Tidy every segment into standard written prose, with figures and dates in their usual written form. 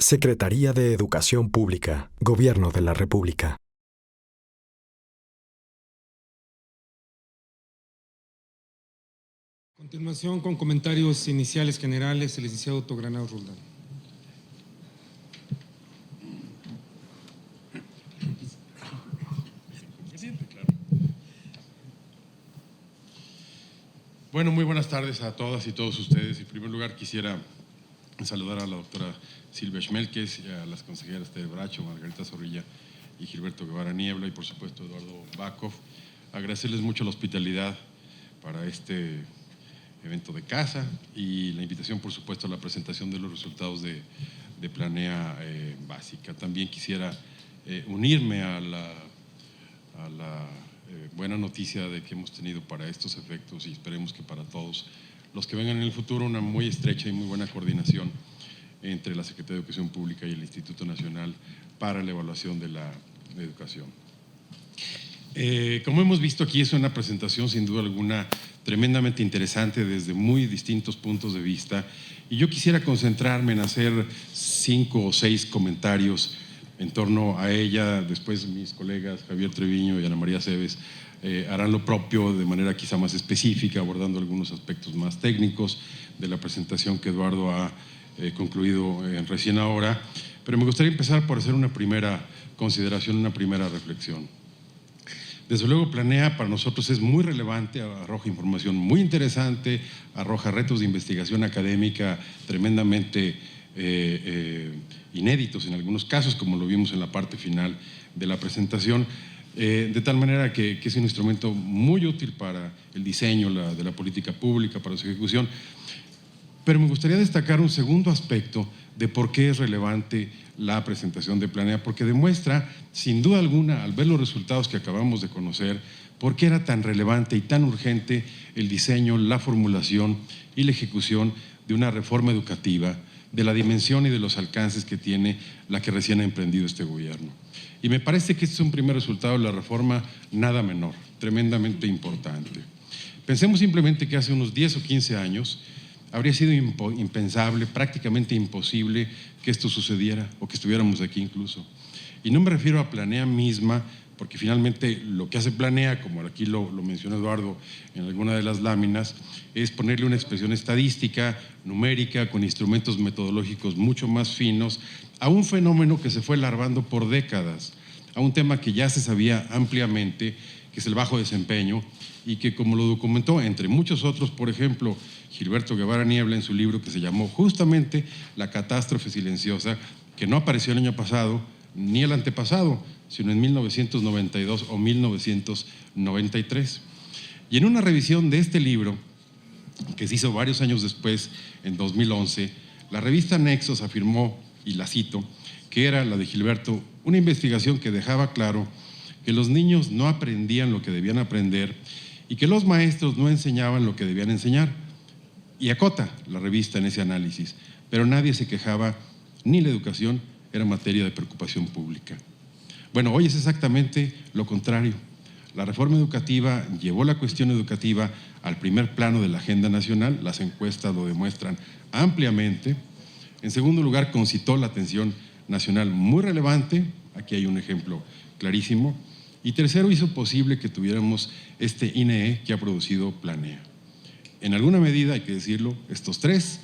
Secretaría de Educación Pública, Gobierno de la República. A continuación, con comentarios iniciales generales, el licenciado Otto Granados Roldán. Bueno, muy buenas tardes a todas y todos ustedes. En primer lugar, quisiera saludar a la doctora Silvia Schmelkes y a las consejeras Tere Bracho, Margarita Zorrilla y Gilberto Guevara Niebla, y por supuesto Eduardo Bakov. Agradecerles mucho la hospitalidad para este evento de casa y la invitación, por supuesto, a la presentación de los resultados de Planea Básica. También quisiera unirme a la buena noticia de que hemos tenido para estos efectos, y esperemos que para todos los que vengan en el futuro, una muy estrecha y muy buena coordinación entre la Secretaría de Educación Pública y el Instituto Nacional para la Evaluación de la Educación. Como hemos visto aquí, es una presentación sin duda alguna tremendamente interesante desde muy distintos puntos de vista, y yo quisiera concentrarme en hacer 5 o 6 comentarios en torno a ella. Después mis colegas Javier Treviño y Ana María Cebes harán lo propio de manera quizá más específica, abordando algunos aspectos más técnicos de la presentación que Eduardo ha concluido recién ahora. Pero me gustaría empezar por hacer una primera consideración, una primera reflexión. Desde luego, Planea para nosotros es muy relevante, arroja información muy interesante, arroja retos de investigación académica tremendamente inéditos en algunos casos, como lo vimos en la parte final de la presentación, de tal manera que es un instrumento muy útil para el diseño de la política pública, para su ejecución. Pero me gustaría destacar un segundo aspecto de por qué es relevante la presentación de Planea, porque demuestra, sin duda alguna, al ver los resultados que acabamos de conocer, por qué era tan relevante y tan urgente el diseño, la formulación y la ejecución de una reforma educativa de la dimensión y de los alcances que tiene la que recién ha emprendido este gobierno. Y me parece que este es un primer resultado de la reforma nada menor, tremendamente importante. Pensemos simplemente que hace unos 10 o 15 años habría sido impensable, prácticamente imposible que esto sucediera o que estuviéramos aquí incluso. Y no me refiero a Planea misma, porque finalmente lo que hace Planea, como aquí lo mencionó Eduardo en alguna de las láminas, es ponerle una expresión estadística, numérica, con instrumentos metodológicos mucho más finos, a un fenómeno que se fue larvando por décadas, a un tema que ya se sabía ampliamente, que es el bajo desempeño, y que, como lo documentó, entre muchos otros, por ejemplo, Gilberto Guevara Niebla en su libro que se llamó justamente La catástrofe silenciosa, que no apareció el año pasado ni el antepasado, sino en 1992 o 1993. Y en una revisión de este libro, que se hizo varios años después, en 2011, la revista Nexos afirmó, y la cito, que era la de Gilberto, una investigación que dejaba claro que los niños no aprendían lo que debían aprender y que los maestros no enseñaban lo que debían enseñar. Y acota la revista en ese análisis, pero nadie se quejaba, ni la educación era materia de preocupación pública. Bueno, hoy es exactamente lo contrario. La reforma educativa llevó la cuestión educativa al primer plano de la agenda nacional, las encuestas lo demuestran ampliamente. En segundo lugar, concitó la atención nacional muy relevante, aquí hay un ejemplo clarísimo. Y tercero, hizo posible que tuviéramos este INE que ha producido Planea. En alguna medida, hay que decirlo, estos 3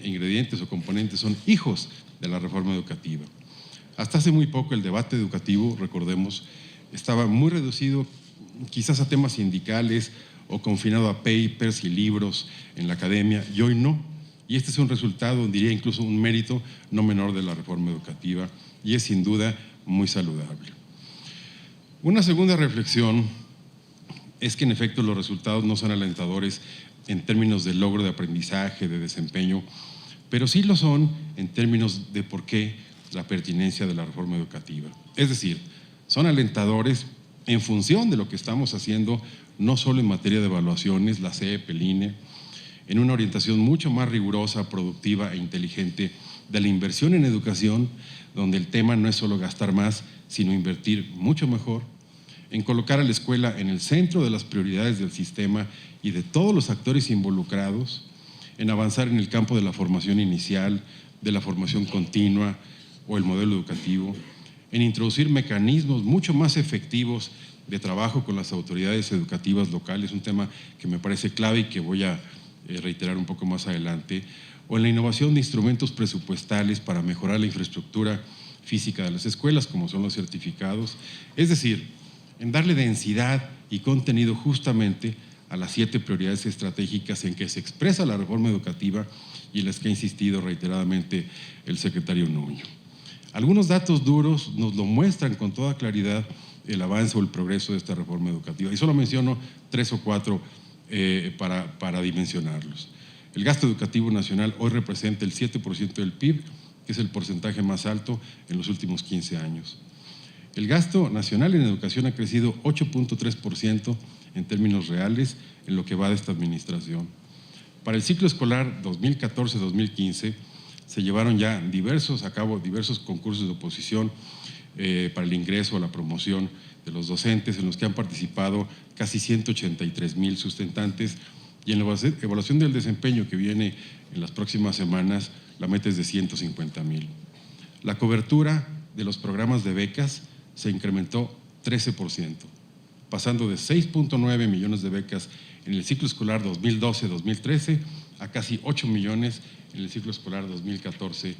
ingredientes o componentes son hijos de la reforma educativa. Hasta hace muy poco el debate educativo, recordemos, estaba muy reducido quizás a temas sindicales o confinado a papers y libros en la academia, y hoy no. Y este es un resultado, diría incluso un mérito no menor de la reforma educativa, y es sin duda muy saludable. Una segunda reflexión es que en efecto los resultados no son alentadores en términos de logro de aprendizaje, de desempeño, pero sí lo son en términos de por qué la pertinencia de la reforma educativa. Es decir, son alentadores en función de lo que estamos haciendo, no solo en materia de evaluaciones, la CEP, el INE, en una orientación mucho más rigurosa, productiva e inteligente de la inversión en educación, donde el tema no es solo gastar más, sino invertir mucho mejor, en colocar a la escuela en el centro de las prioridades del sistema y de todos los actores involucrados, en avanzar en el campo de la formación inicial, de la formación continua o el modelo educativo, en introducir mecanismos mucho más efectivos de trabajo con las autoridades educativas locales, un tema que me parece clave y que voy a reiterar un poco más adelante, o en la innovación de instrumentos presupuestales para mejorar la infraestructura física de las escuelas, como son los certificados, es decir, en darle densidad y contenido justamente a las 7 prioridades estratégicas en que se expresa la reforma educativa y en las que ha insistido reiteradamente el secretario Nuño. Algunos datos duros nos lo muestran con toda claridad el avance o el progreso de esta reforma educativa. Y solo menciono 3 o 4 para dimensionarlos. El gasto educativo nacional hoy representa el 7% del PIB, que es el porcentaje más alto en los últimos 15 años. El gasto nacional en educación ha crecido 8.3% en términos reales en lo que va de esta administración. Para el ciclo escolar 2014-2015 se llevaron ya a cabo diversos concursos de oposición para el ingreso a la promoción de los docentes, en los que han participado casi 183,000 sustentantes, y en la evaluación del desempeño que viene en las próximas semanas, la meta es de 150,000. La cobertura de los programas de becas se incrementó 13%, pasando de 6.9 millones de becas en el ciclo escolar 2012-2013 a casi 8 millones en el ciclo escolar 2014-2015.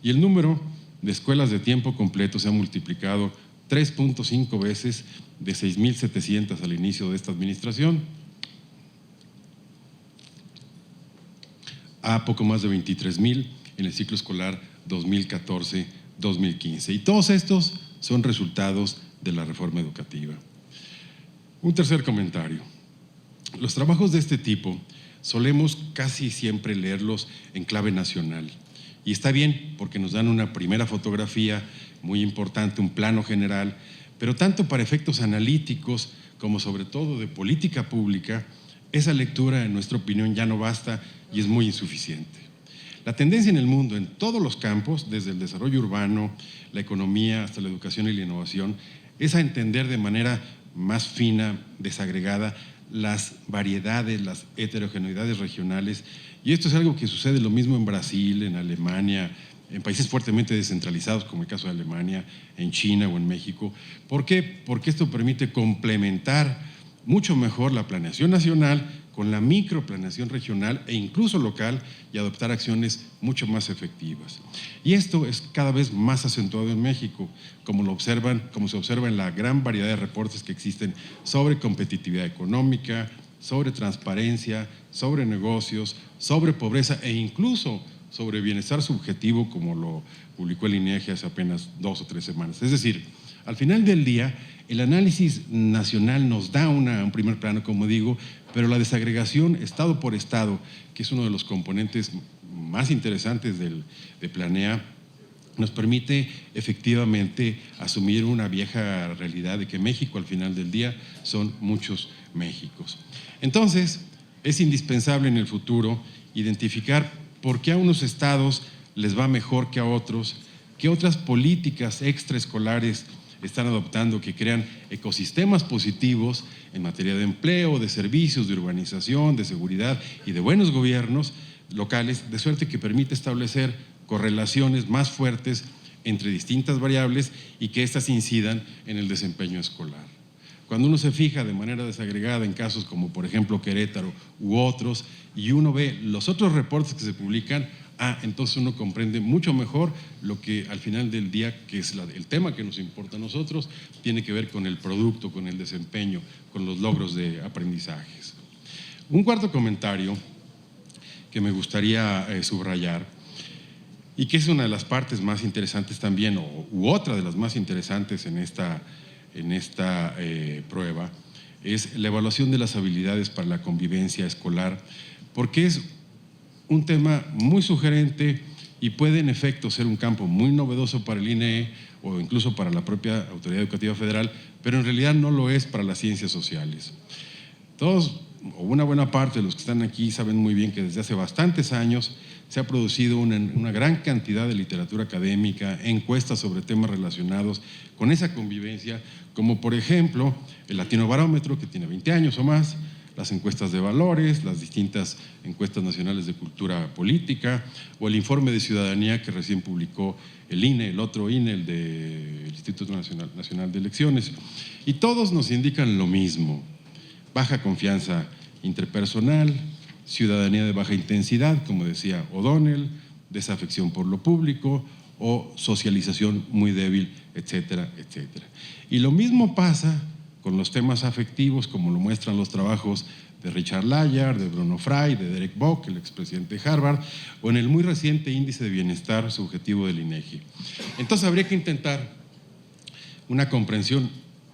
Y el número de escuelas de tiempo completo se ha multiplicado 3.5 veces, de 6,700 al inicio de esta administración a poco más de 23,000 en el ciclo escolar 2014-2015. Y todos estos son resultados de la reforma educativa. Un tercer comentario. Los trabajos de este tipo solemos casi siempre leerlos en clave nacional. Y está bien, porque nos dan una primera fotografía muy importante, un plano general, pero tanto para efectos analíticos como sobre todo de política pública, esa lectura, en nuestra opinión, ya no basta y es muy insuficiente. La tendencia en el mundo, en todos los campos, desde el desarrollo urbano, la economía, hasta la educación y la innovación, es a entender de manera más fina, desagregada, las variedades, las heterogeneidades regionales. Y esto es algo que sucede lo mismo en Brasil, en Alemania, en países fuertemente descentralizados, como el caso de Alemania, en China o en México. ¿Por qué? Porque esto permite complementar mucho mejor la planeación nacional con la microplaneación regional e incluso local, y adoptar acciones mucho más efectivas. Y esto es cada vez más acentuado en México, como se observa en la gran variedad de reportes que existen sobre competitividad económica, sobre transparencia, sobre negocios, sobre pobreza e incluso sobre bienestar subjetivo, como lo publicó el INEGI hace apenas 2 o 3 semanas. Es decir, al final del día, el análisis nacional nos da un primer plano, como digo, pero la desagregación estado por estado, que es uno de los componentes más interesantes de Planea, nos permite efectivamente asumir una vieja realidad de que México al final del día son muchos Méxicos. Entonces, es indispensable en el futuro identificar por qué a unos estados les va mejor que a otros, qué otras políticas extraescolares están adoptando que crean ecosistemas positivos en materia de empleo, de servicios, de urbanización, de seguridad y de buenos gobiernos locales, de suerte que permite establecer correlaciones más fuertes entre distintas variables y que éstas incidan en el desempeño escolar. Cuando uno se fija de manera desagregada en casos como por ejemplo Querétaro u otros, y uno ve los otros reportes que se publican, entonces uno comprende mucho mejor lo que al final del día, que es el tema que nos importa a nosotros, tiene que ver con el producto, con el desempeño, con los logros de aprendizajes. Un cuarto comentario que me gustaría subrayar, y que es una de las partes más interesantes también, u otra de las más interesantes en esta prueba, es la evaluación de las habilidades para la convivencia escolar, porque es un tema muy sugerente y puede en efecto ser un campo muy novedoso para el INEE o incluso para la propia Autoridad Educativa Federal, pero en realidad no lo es para las ciencias sociales. Todos, o una buena parte de los que están aquí, saben muy bien que desde hace bastantes años se ha producido una gran cantidad de literatura académica, encuestas sobre temas relacionados con esa convivencia, como por ejemplo el Latinobarómetro, que tiene 20 años o más, las encuestas de valores, las distintas encuestas nacionales de cultura política o el informe de ciudadanía que recién publicó el INE, el otro INE, el del Instituto Nacional de Elecciones. Y todos nos indican lo mismo: baja confianza interpersonal, ciudadanía de baja intensidad, como decía O'Donnell, desafección por lo público o socialización muy débil, etcétera, etcétera. Y lo mismo pasa con los temas afectivos, como lo muestran los trabajos de Richard Layard, de Bruno Frey, de Derek Bock, el expresidente de Harvard, o en el muy reciente índice de bienestar subjetivo del INEGI. Entonces habría que intentar una comprensión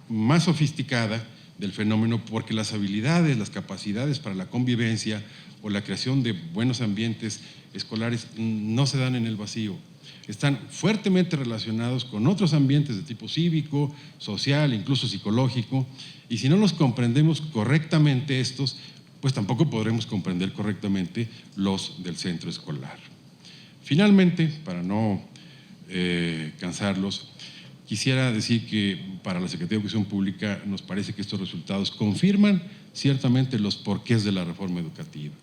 más sofisticada del fenómeno, porque las habilidades, las capacidades para la convivencia o la creación de buenos ambientes escolares no se dan en el vacío. Están fuertemente relacionados con otros ambientes de tipo cívico, social, incluso psicológico, y si no los comprendemos correctamente estos, pues tampoco podremos comprender correctamente los del centro escolar. Finalmente, para no cansarlos, quisiera decir que para la Secretaría de Educación Pública nos parece que estos resultados confirman ciertamente los porqués de la reforma educativa.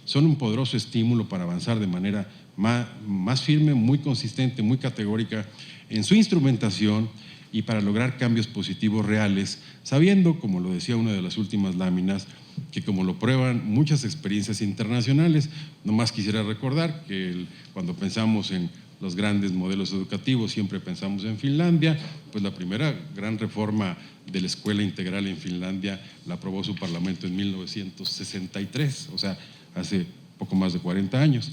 Son un poderoso estímulo para avanzar de manera más firme, muy consistente, muy categórica en su instrumentación y para lograr cambios positivos reales, sabiendo, como lo decía una de las últimas láminas, que como lo prueban muchas experiencias internacionales. Nomás quisiera recordar que cuando pensamos en los grandes modelos educativos siempre pensamos en Finlandia, pues la primera gran reforma de la escuela integral en Finlandia la aprobó su parlamento en 1963, o sea, hace poco más de 40 años.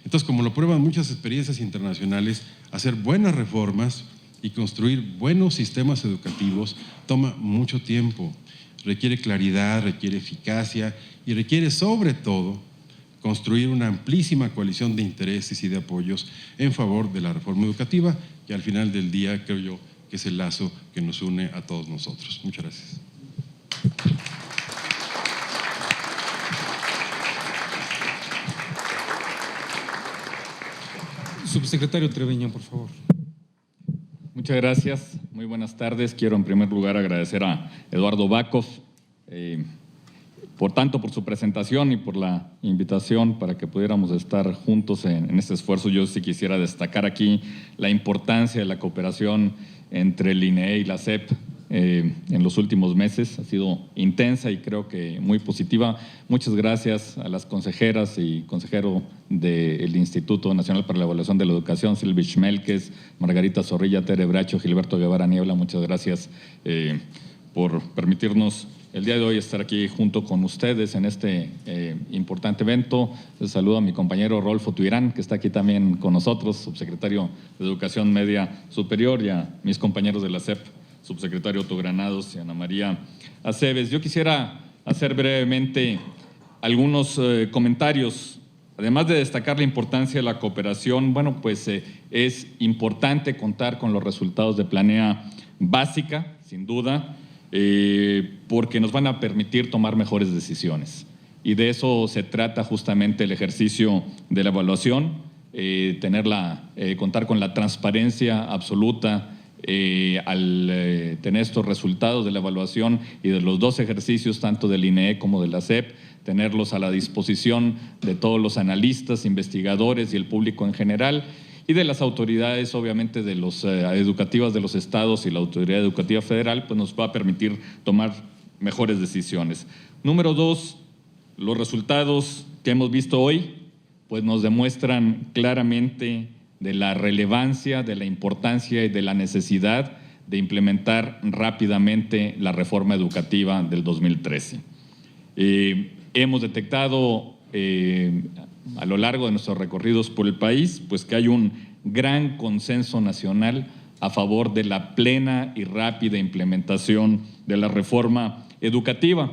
Entonces, como lo prueban muchas experiencias internacionales, hacer buenas reformas y construir buenos sistemas educativos toma mucho tiempo, requiere claridad, requiere eficacia y requiere sobre todo construir una amplísima coalición de intereses y de apoyos en favor de la reforma educativa, que al final del día creo yo que es el lazo que nos une a todos nosotros. Muchas gracias. Subsecretario Treviño, por favor. Muchas gracias. Muy buenas tardes. Quiero en primer lugar agradecer a Eduardo Bakov por su presentación y por la invitación para que pudiéramos estar juntos en este esfuerzo. Yo sí quisiera destacar aquí la importancia de la cooperación entre el INEE y la SEP en los últimos meses. Ha sido intensa y creo que muy positiva. Muchas gracias a las consejeras y consejero del Instituto Nacional para la Evaluación de la Educación, Silvich Melques, Margarita Zorrilla, Tere Bracho, Gilberto Guevara Niebla. Muchas gracias por permitirnos el día de hoy estar aquí junto con ustedes en este importante evento. Les saludo a mi compañero Rolfo Tuirán, que está aquí también con nosotros, subsecretario de Educación Media Superior, y a mis compañeros de la SEP, subsecretario Otto Granados y Ana María Aceves. Yo quisiera hacer brevemente algunos comentarios. Además de destacar la importancia de la cooperación, bueno, pues es importante contar con los resultados de Planea Básica, sin duda, porque nos van a permitir tomar mejores decisiones. Y de eso se trata justamente el ejercicio de la evaluación, contar con la transparencia absoluta al tener estos resultados de la evaluación y de los dos ejercicios, tanto del INEE como de la SEP, tenerlos a la disposición de todos los analistas, investigadores y el público en general, y de las autoridades, obviamente, de los educativas de los estados y la Autoridad Educativa Federal, pues nos va a permitir tomar mejores decisiones. Número dos, los resultados que hemos visto hoy, pues nos demuestran claramente de la relevancia, de la importancia y de la necesidad de implementar rápidamente la reforma educativa del 2013. Hemos detectado a lo largo de nuestros recorridos por el país, pues que hay un gran consenso nacional a favor de la plena y rápida implementación de la reforma educativa.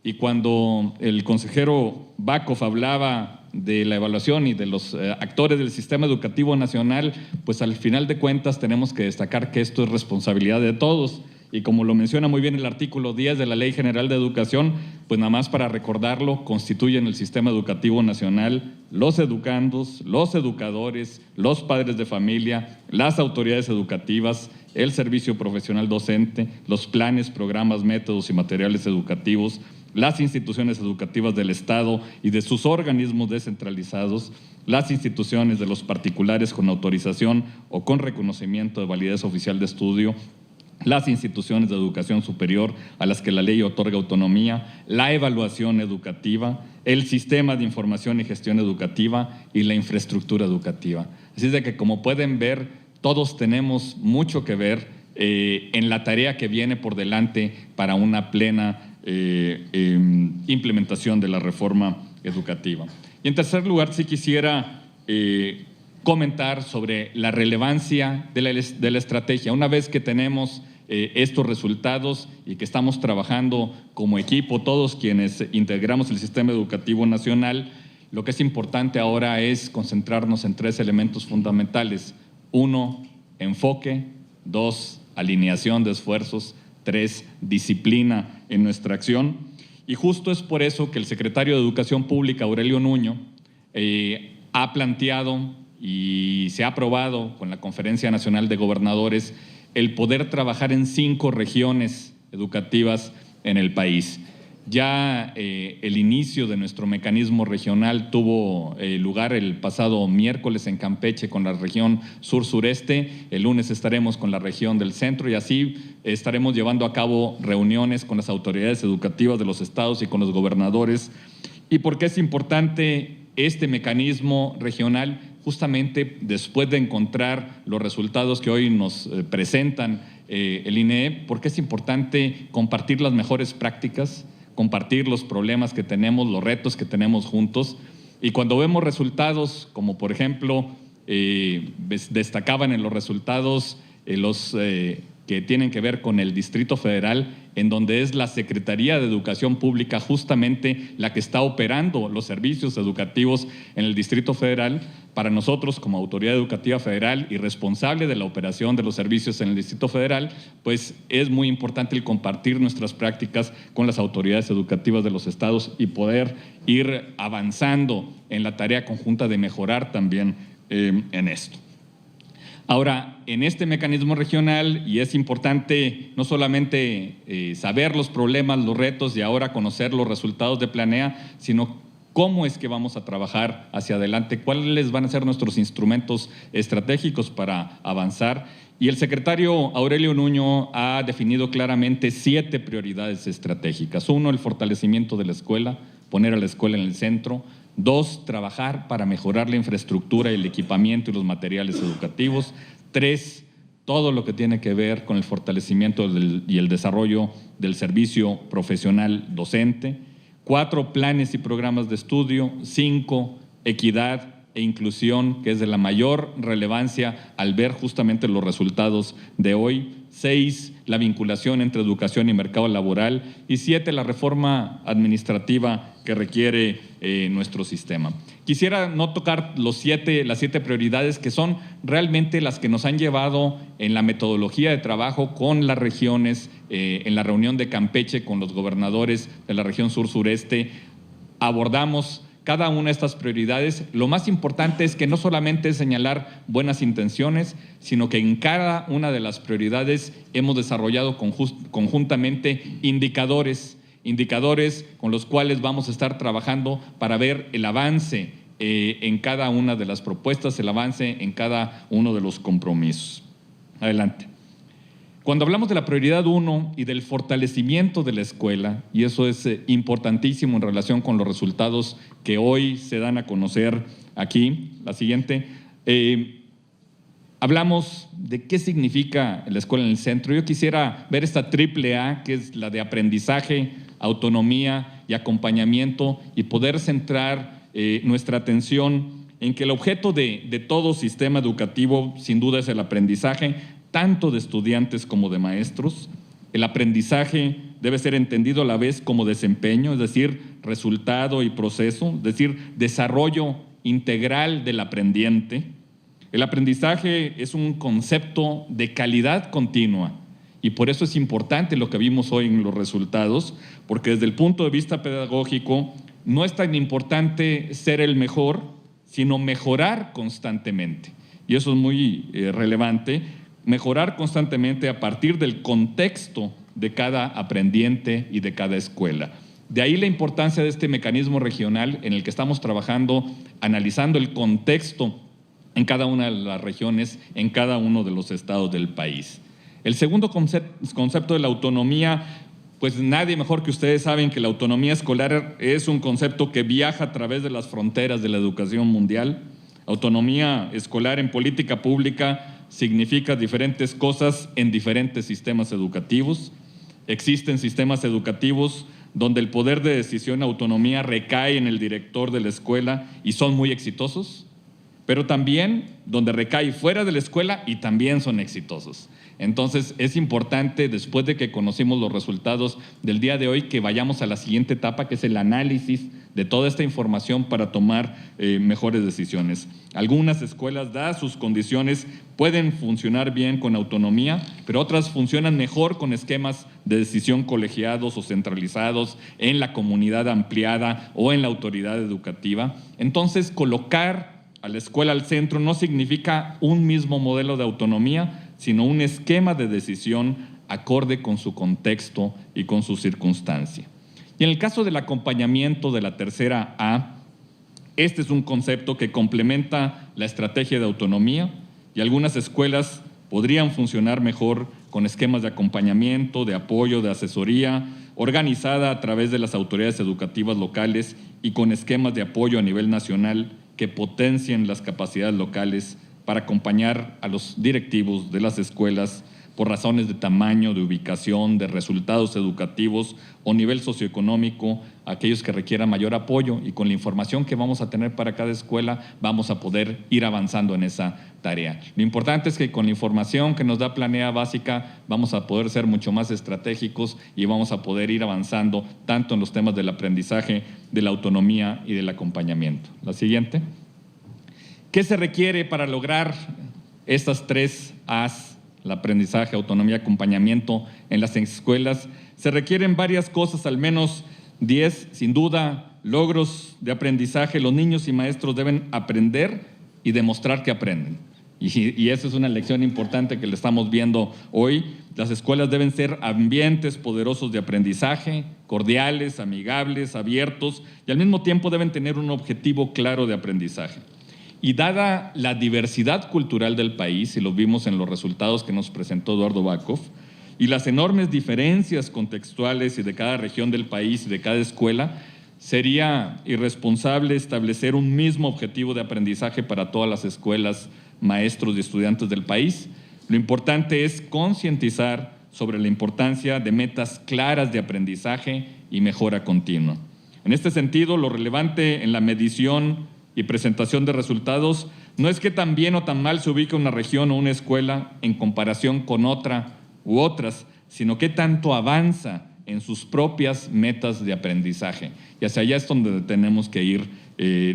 Y cuando el consejero Bakov hablaba de la evaluación y de los actores del sistema educativo nacional, pues al final de cuentas tenemos que destacar que esto es responsabilidad de todos. Y como lo menciona muy bien el artículo 10 de la Ley General de Educación, pues nada más para recordarlo, constituyen el sistema educativo nacional los educandos, los educadores, los padres de familia, las autoridades educativas, el servicio profesional docente, los planes, programas, métodos y materiales educativos, las instituciones educativas del Estado y de sus organismos descentralizados, las instituciones de los particulares con autorización o con reconocimiento de validez oficial de estudio, las instituciones de educación superior a las que la ley otorga autonomía, la evaluación educativa, el sistema de información y gestión educativa y la infraestructura educativa. Así es de que, como pueden ver, todos tenemos mucho que ver en la tarea que viene por delante para una plena implementación de la reforma educativa. Y en tercer lugar, sí quisiera comentar sobre la relevancia de la estrategia. Una vez que tenemos estos resultados y que estamos trabajando como equipo, todos quienes integramos el sistema educativo nacional, lo que es importante ahora es concentrarnos en 3 elementos fundamentales. 1, enfoque. 2, alineación de esfuerzos. 3, disciplina en nuestra acción. Y justo es por eso que el secretario de Educación Pública, Aurelio Nuño, ha planteado y se ha aprobado con la Conferencia Nacional de Gobernadores el poder trabajar en 5 regiones educativas en el país. Ya el inicio de nuestro mecanismo regional tuvo lugar el pasado miércoles en Campeche con la región sur-sureste. El lunes estaremos con la región del centro y así estaremos llevando a cabo reuniones con las autoridades educativas de los estados y con los gobernadores. ¿Y por qué es importante este mecanismo regional? Justamente después de encontrar los resultados que hoy nos presentan el INEE, porque es importante compartir las mejores prácticas, compartir los problemas que tenemos, los retos que tenemos juntos. Y cuando vemos resultados, como por ejemplo, destacaban en los resultados los que tienen que ver con el Distrito Federal, en donde es la Secretaría de Educación Pública justamente la que está operando los servicios educativos en el Distrito Federal. Para nosotros, como Autoridad Educativa Federal y responsable de la operación de los servicios en el Distrito Federal, pues es muy importante el compartir nuestras prácticas con las autoridades educativas de los estados y poder ir avanzando en la tarea conjunta de mejorar también en esto. Ahora, en este mecanismo regional, y es importante no solamente saber los problemas, los retos y ahora conocer los resultados de Planea, sino cómo es que vamos a trabajar hacia adelante, cuáles van a ser nuestros instrumentos estratégicos para avanzar. Y el secretario Aurelio Nuño ha definido claramente 7 prioridades estratégicas. 1, el fortalecimiento de la escuela, poner a la escuela en el centro. 2, trabajar para mejorar la infraestructura, el equipamiento y los materiales educativos. 3, todo lo que tiene que ver con el fortalecimiento y el desarrollo del servicio profesional docente. 4, planes y programas de estudio. 5, equidad e inclusión, que es de la mayor relevancia al ver justamente los resultados de hoy. 6, la vinculación entre educación y mercado laboral. Y 7, la reforma administrativa que requiere nuestro sistema. Quisiera no tocar las 7 prioridades que son realmente las que nos han llevado en la metodología de trabajo con las regiones, en la reunión de Campeche con los gobernadores de la región sur-sureste. Abordamos cada una de estas prioridades. Lo más importante es que no solamente es señalar buenas intenciones, sino que en cada una de las prioridades hemos desarrollado conjuntamente indicadores con los cuales vamos a estar trabajando para ver el avance en cada una de las propuestas, el avance en cada uno de los compromisos. Adelante. Cuando hablamos de la prioridad 1 y del fortalecimiento de la escuela, y eso es importantísimo en relación con los resultados que hoy se dan a conocer aquí, la siguiente, hablamos de qué significa la escuela en el centro. Yo quisiera ver esta triple A, que es la de aprendizaje, autonomía y acompañamiento, y poder centrar nuestra atención en que el objeto de todo sistema educativo sin duda es el aprendizaje, tanto de estudiantes como de maestros. El aprendizaje debe ser entendido a la vez como desempeño, es decir, resultado y proceso, es decir, desarrollo integral del aprendiente. El aprendizaje es un concepto de calidad continua y por eso es importante lo que vimos hoy en los resultados, porque desde el punto de vista pedagógico no es tan importante ser el mejor, sino mejorar constantemente. Y eso es muy relevante, mejorar constantemente a partir del contexto de cada aprendiente y de cada escuela. De ahí la importancia de este mecanismo regional en el que estamos trabajando, analizando el contexto en cada una de las regiones, en cada uno de los estados del país. El segundo concepto de la autonomía, pues nadie mejor que ustedes saben que la autonomía escolar es un concepto que viaja a través de las fronteras de la educación mundial. Autonomía escolar en política pública significa diferentes cosas en diferentes sistemas educativos. Existen sistemas educativos donde el poder de decisión y autonomía recae en el director de la escuela y son muy exitosos, pero también donde recae fuera de la escuela y también son exitosos. Entonces, es importante, después de que conocimos los resultados del día de hoy, que vayamos a la siguiente etapa, que es el análisis de toda esta información para tomar mejores decisiones. Algunas escuelas, dadas sus condiciones, pueden funcionar bien con autonomía, pero otras funcionan mejor con esquemas de decisión colegiados o centralizados en la comunidad ampliada o en la autoridad educativa. Entonces, colocar a la escuela al centro no significa un mismo modelo de autonomía, sino un esquema de decisión acorde con su contexto y con su circunstancia. Y en el caso del acompañamiento de la tercera A, este es un concepto que complementa la estrategia de autonomía y algunas escuelas podrían funcionar mejor con esquemas de acompañamiento, de apoyo, de asesoría, organizada a través de las autoridades educativas locales y con esquemas de apoyo a nivel nacional que potencien las capacidades locales para acompañar a los directivos de las escuelas por razones de tamaño, de ubicación, de resultados educativos o nivel socioeconómico, aquellos que requieran mayor apoyo, y con la información que vamos a tener para cada escuela vamos a poder ir avanzando en esa tarea. Lo importante es que con la información que nos da Planea Básica vamos a poder ser mucho más estratégicos y vamos a poder ir avanzando tanto en los temas del aprendizaje, de la autonomía y del acompañamiento. La siguiente. ¿Qué se requiere para lograr estas tres A's? El aprendizaje, autonomía, acompañamiento en las escuelas. Se requieren varias cosas, al menos 10, sin duda, logros de aprendizaje. Los niños y maestros deben aprender y demostrar que aprenden. Y esa es una lección importante que le estamos viendo hoy. Las escuelas deben ser ambientes poderosos de aprendizaje, cordiales, amigables, abiertos, y al mismo tiempo deben tener un objetivo claro de aprendizaje. Y dada la diversidad cultural del país, y lo vimos en los resultados que nos presentó Eduardo Bakov, y las enormes diferencias contextuales y de cada región del país y de cada escuela, sería irresponsable establecer un mismo objetivo de aprendizaje para todas las escuelas, maestros y estudiantes del país. Lo importante es concientizar sobre la importancia de metas claras de aprendizaje y mejora continua. En este sentido, lo relevante en la medición y presentación de resultados no es que tan bien o tan mal se ubique una región o una escuela en comparación con otra u otras, sino que tanto avanza en sus propias metas de aprendizaje. Y hacia allá es donde tenemos que ir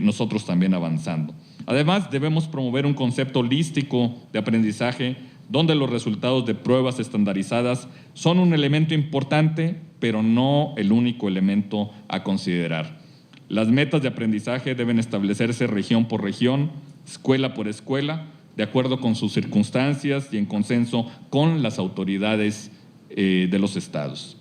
nosotros también avanzando. Además, debemos promover un concepto holístico de aprendizaje donde los resultados de pruebas estandarizadas son un elemento importante, pero no el único elemento a considerar. Las metas de aprendizaje deben establecerse región por región, escuela por escuela, de acuerdo con sus circunstancias y en consenso con las autoridades de los estados.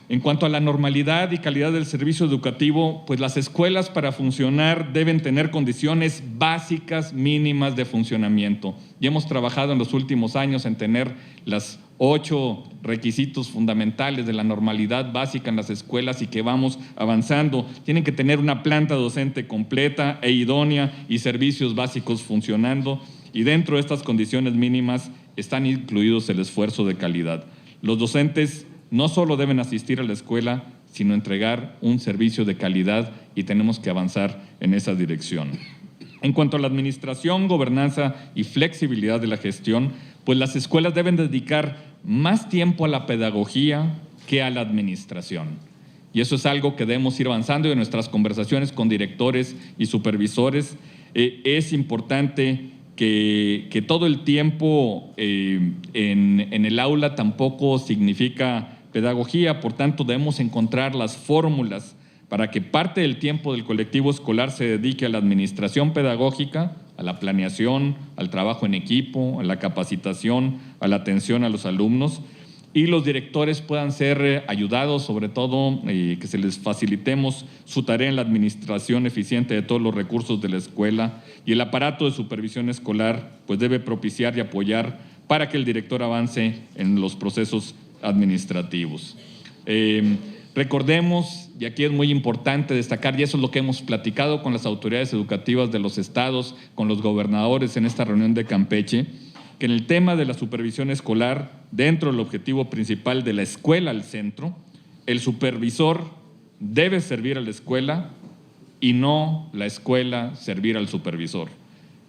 En cuanto a la normalidad y calidad del servicio educativo, pues las escuelas para funcionar deben tener condiciones básicas mínimas de funcionamiento. Y hemos trabajado en los últimos años en tener las 8 requisitos fundamentales de la normalidad básica en las escuelas y que vamos avanzando. Tienen que tener una planta docente completa e idónea y servicios básicos funcionando, y dentro de estas condiciones mínimas están incluidos el esfuerzo de calidad. Los docentes no solo deben asistir a la escuela, sino entregar un servicio de calidad, y tenemos que avanzar en esa dirección. En cuanto a la administración, gobernanza y flexibilidad de la gestión, pues las escuelas deben dedicar más tiempo a la pedagogía que a la administración. Y eso es algo que debemos ir avanzando, y en nuestras conversaciones con directores y supervisores es importante que todo el tiempo en el aula tampoco significa pedagogía. Por tanto, debemos encontrar las fórmulas para que parte del tiempo del colectivo escolar se dedique a la administración pedagógica, a la planeación, al trabajo en equipo, a la capacitación, a la atención a los alumnos, y los directores puedan ser ayudados, sobre todo que se les facilitemos su tarea en la administración eficiente de todos los recursos de la escuela, y el aparato de supervisión escolar pues debe propiciar y apoyar para que el director avance en los procesos administrativos. Recordemos, y aquí es muy importante destacar, y eso es lo que hemos platicado con las autoridades educativas de los estados, con los gobernadores en esta reunión de Campeche, que en el tema de la supervisión escolar, dentro del objetivo principal de la escuela al centro, el supervisor debe servir a la escuela y no la escuela servir al supervisor.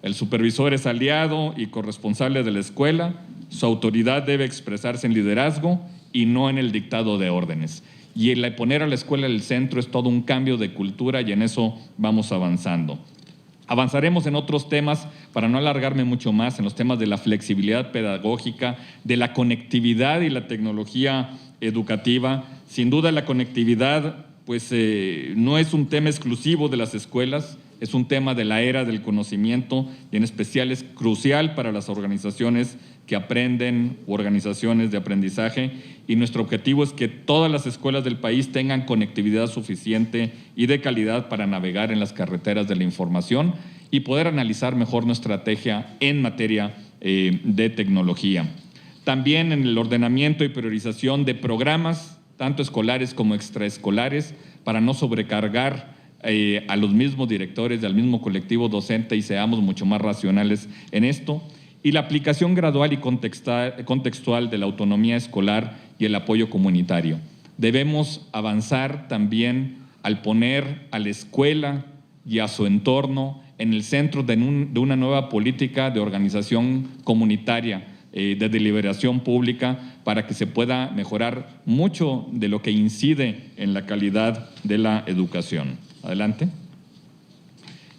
El supervisor es aliado y corresponsable de la escuela, su autoridad debe expresarse en liderazgo y no en el dictado de órdenes. Y el poner a la escuela en el centro es todo un cambio de cultura y en eso vamos avanzando. Avanzaremos en otros temas, para no alargarme mucho más, en los temas de la flexibilidad pedagógica, de la conectividad y la tecnología educativa. Sin duda la conectividad pues, no es un tema exclusivo de las escuelas, es un tema de la era del conocimiento y en especial es crucial para las organizaciones que aprenden, organizaciones de aprendizaje, y nuestro objetivo es que todas las escuelas del país tengan conectividad suficiente y de calidad para navegar en las carreteras de la información y poder analizar mejor nuestra estrategia en materia de tecnología. También en el ordenamiento y priorización de programas, tanto escolares como extraescolares, para no sobrecargar a los mismos directores, al mismo colectivo docente, y seamos mucho más racionales en esto. Y la aplicación gradual y contextual de la autonomía escolar y el apoyo comunitario. Debemos avanzar también al poner a la escuela y a su entorno en el centro de una nueva política de organización comunitaria, de deliberación pública, para que se pueda mejorar mucho de lo que incide en la calidad de la educación. Adelante.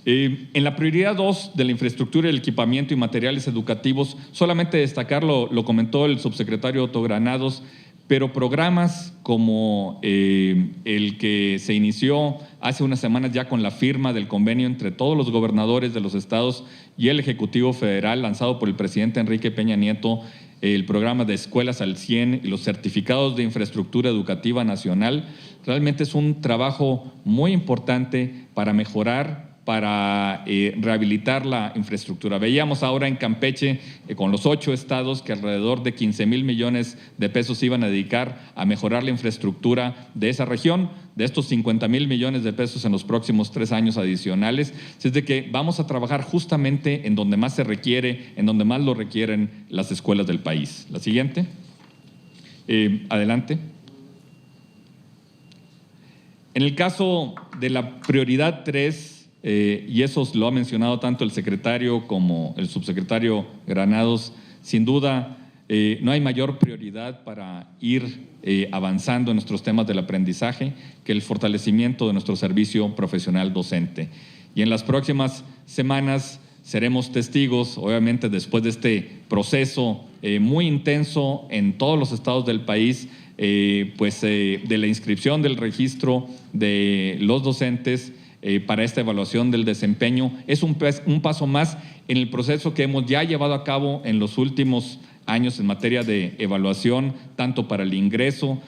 En la prioridad 2 de la infraestructura, el equipamiento y materiales educativos, solamente destacar, lo comentó el subsecretario Otto Granados, pero programas como el que se inició hace unas semanas ya con la firma del convenio entre todos los gobernadores de los estados y el Ejecutivo Federal, lanzado por el presidente Enrique Peña Nieto, el programa de Escuelas al 100 y los certificados de infraestructura educativa nacional, realmente es un trabajo muy importante para mejorar, para rehabilitar la infraestructura. Veíamos ahora en Campeche, con los 8 estados, que alrededor de 15,000 millones de pesos iban a dedicar a mejorar la infraestructura de esa región, de estos 50,000 millones de pesos en los próximos 3 años adicionales. Es de que vamos a trabajar justamente en donde más se requiere, en donde más lo requieren las escuelas del país. La siguiente. Adelante. En el caso de la prioridad 3, y eso lo ha mencionado tanto el secretario como el subsecretario Granados, sin duda no hay mayor prioridad para ir avanzando en nuestros temas del aprendizaje que el fortalecimiento de nuestro servicio profesional docente. Y en las próximas semanas seremos testigos, obviamente después de este proceso muy intenso en todos los estados del país, de la inscripción del registro de los docentes para esta evaluación del desempeño. Es un paso más en el proceso que hemos ya llevado a cabo en los últimos años en materia de evaluación, tanto para el ingreso,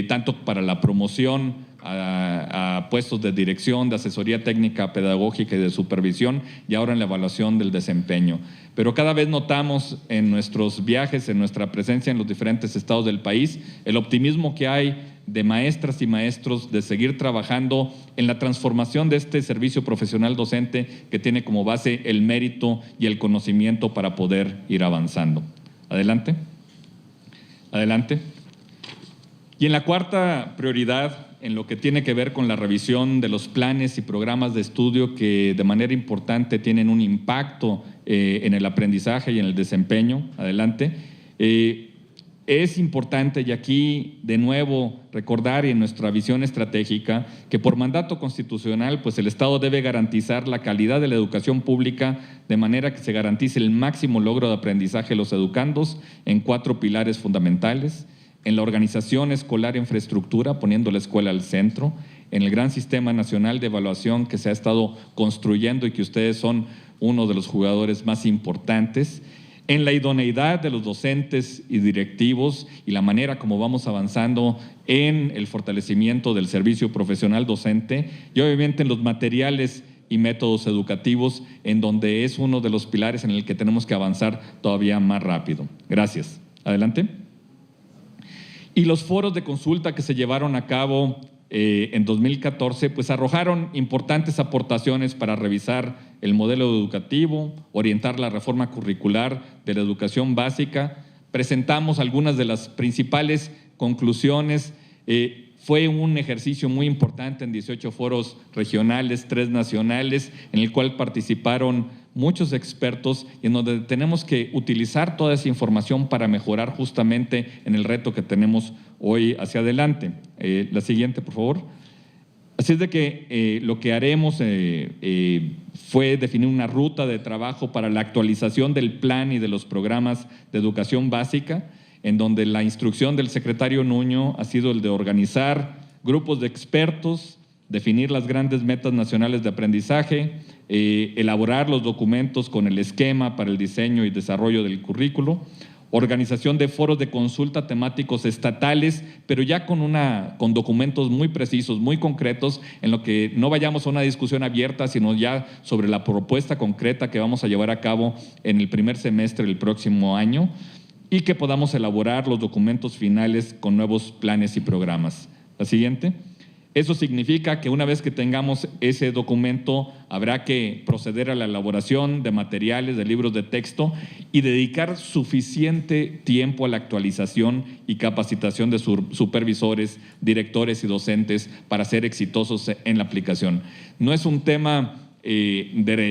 tanto para la promoción a puestos de dirección, de asesoría técnica, pedagógica y de supervisión, y ahora en la evaluación del desempeño. Pero cada vez notamos en nuestros viajes, en nuestra presencia en los diferentes estados del país, el optimismo que hay de maestras y maestros de seguir trabajando en la transformación de este servicio profesional docente que tiene como base el mérito y el conocimiento para poder ir avanzando. Adelante. Adelante. Y en la cuarta prioridad, en lo que tiene que ver con la revisión de los planes y programas de estudio que de manera importante tienen un impacto en el aprendizaje y en el desempeño. Adelante. Es importante, y aquí de nuevo recordar en nuestra visión estratégica, que por mandato constitucional pues el Estado debe garantizar la calidad de la educación pública de manera que se garantice el máximo logro de aprendizaje de los educandos en 4 pilares fundamentales: en la organización escolar e infraestructura, poniendo la escuela al centro; en el gran sistema nacional de evaluación que se ha estado construyendo y que ustedes son uno de los jugadores más importantes; en la idoneidad de los docentes y directivos y la manera como vamos avanzando en el fortalecimiento del servicio profesional docente y obviamente en los materiales y métodos educativos, en donde es uno de los pilares en el que tenemos que avanzar todavía más rápido. Gracias. Adelante. Y los foros de consulta que se llevaron a cabo en 2014, pues arrojaron importantes aportaciones para revisar el modelo educativo, orientar la reforma curricular de la educación básica. Presentamos algunas de las principales conclusiones. Fue un ejercicio muy importante en 18 foros regionales, 3 nacionales, en el cual participaron muchos expertos y en donde tenemos que utilizar toda esa información para mejorar justamente en el reto que tenemos hoy hacia adelante. La siguiente, por favor. Así es de que lo que haremos fue definir una ruta de trabajo para la actualización del plan y de los programas de educación básica, en donde la instrucción del secretario Nuño ha sido el de organizar grupos de expertos, definir las grandes metas nacionales de aprendizaje, elaborar los documentos con el esquema para el diseño y desarrollo del currículo, organización de foros de consulta temáticos estatales, pero ya con documentos muy precisos, muy concretos, en lo que no vayamos a una discusión abierta, sino ya sobre la propuesta concreta que vamos a llevar a cabo en el primer semestre del próximo año y que podamos elaborar los documentos finales con nuevos planes y programas. La siguiente. Eso significa que una vez que tengamos ese documento, habrá que proceder a la elaboración de materiales, de libros de texto y dedicar suficiente tiempo a la actualización y capacitación de supervisores, directores y docentes para ser exitosos en la aplicación. No es un tema de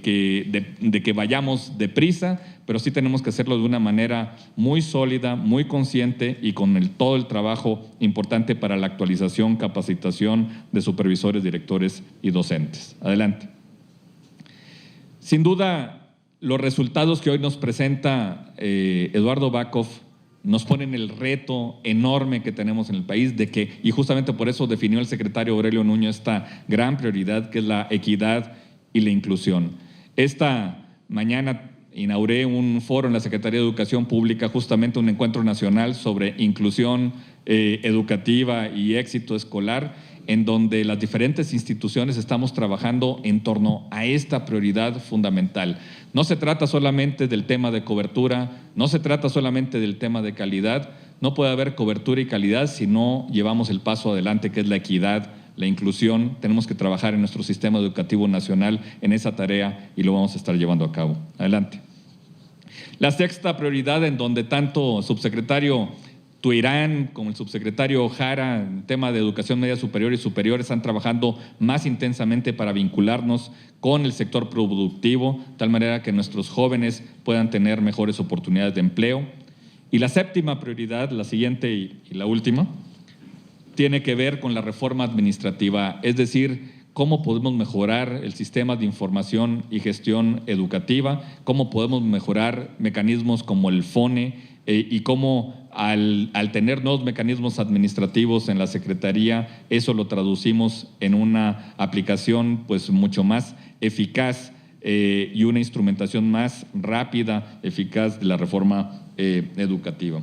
que vayamos deprisa, pero sí tenemos que hacerlo de una manera muy sólida, muy consciente y con todo el trabajo importante para la actualización, capacitación de supervisores, directores y docentes. Adelante. Sin duda, los resultados que hoy nos presenta Eduardo Bakov nos ponen el reto enorme que tenemos en el país y justamente por eso definió el secretario Aurelio Nuño esta gran prioridad que es la equidad y la inclusión. Esta mañana inauguré un foro en la Secretaría de Educación Pública, justamente un encuentro nacional sobre inclusión educativa y éxito escolar, en donde las diferentes instituciones estamos trabajando en torno a esta prioridad fundamental. No se trata solamente del tema de cobertura, no se trata solamente del tema de calidad, no puede haber cobertura y calidad si no llevamos el paso adelante que es la equidad, la inclusión. Tenemos que trabajar en nuestro sistema educativo nacional en esa tarea y lo vamos a estar llevando a cabo. Adelante. La sexta prioridad, en donde tanto subsecretario Tuirán como el subsecretario Jara, en tema de educación media superior y superior, están trabajando más intensamente para vincularnos con el sector productivo, de tal manera que nuestros jóvenes puedan tener mejores oportunidades de empleo. Y la séptima prioridad, la siguiente y la última, tiene que ver con la reforma administrativa, es decir, cómo podemos mejorar el sistema de información y gestión educativa, cómo podemos mejorar mecanismos como el FONE y cómo al tener nuevos mecanismos administrativos en la Secretaría, eso lo traducimos en una aplicación pues mucho más eficaz y una instrumentación más rápida, eficaz de la reforma educativa.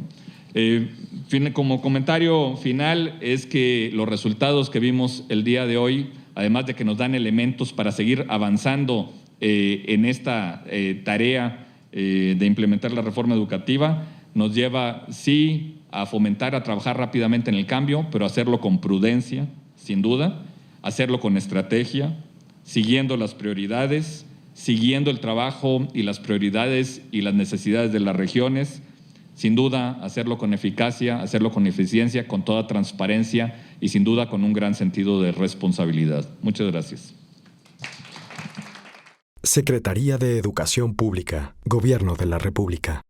Como comentario final es que los resultados que vimos el día de hoy, además de que nos dan elementos para seguir avanzando en esta tarea de implementar la reforma educativa, nos lleva sí a fomentar, a trabajar rápidamente en el cambio, pero hacerlo con prudencia, sin duda, hacerlo con estrategia, siguiendo las prioridades, siguiendo el trabajo y las prioridades y las necesidades de las regiones, sin duda hacerlo con eficacia, hacerlo con eficiencia, con toda transparencia y sin duda con un gran sentido de responsabilidad. Muchas gracias. Secretaría de Educación Pública, Gobierno de la República.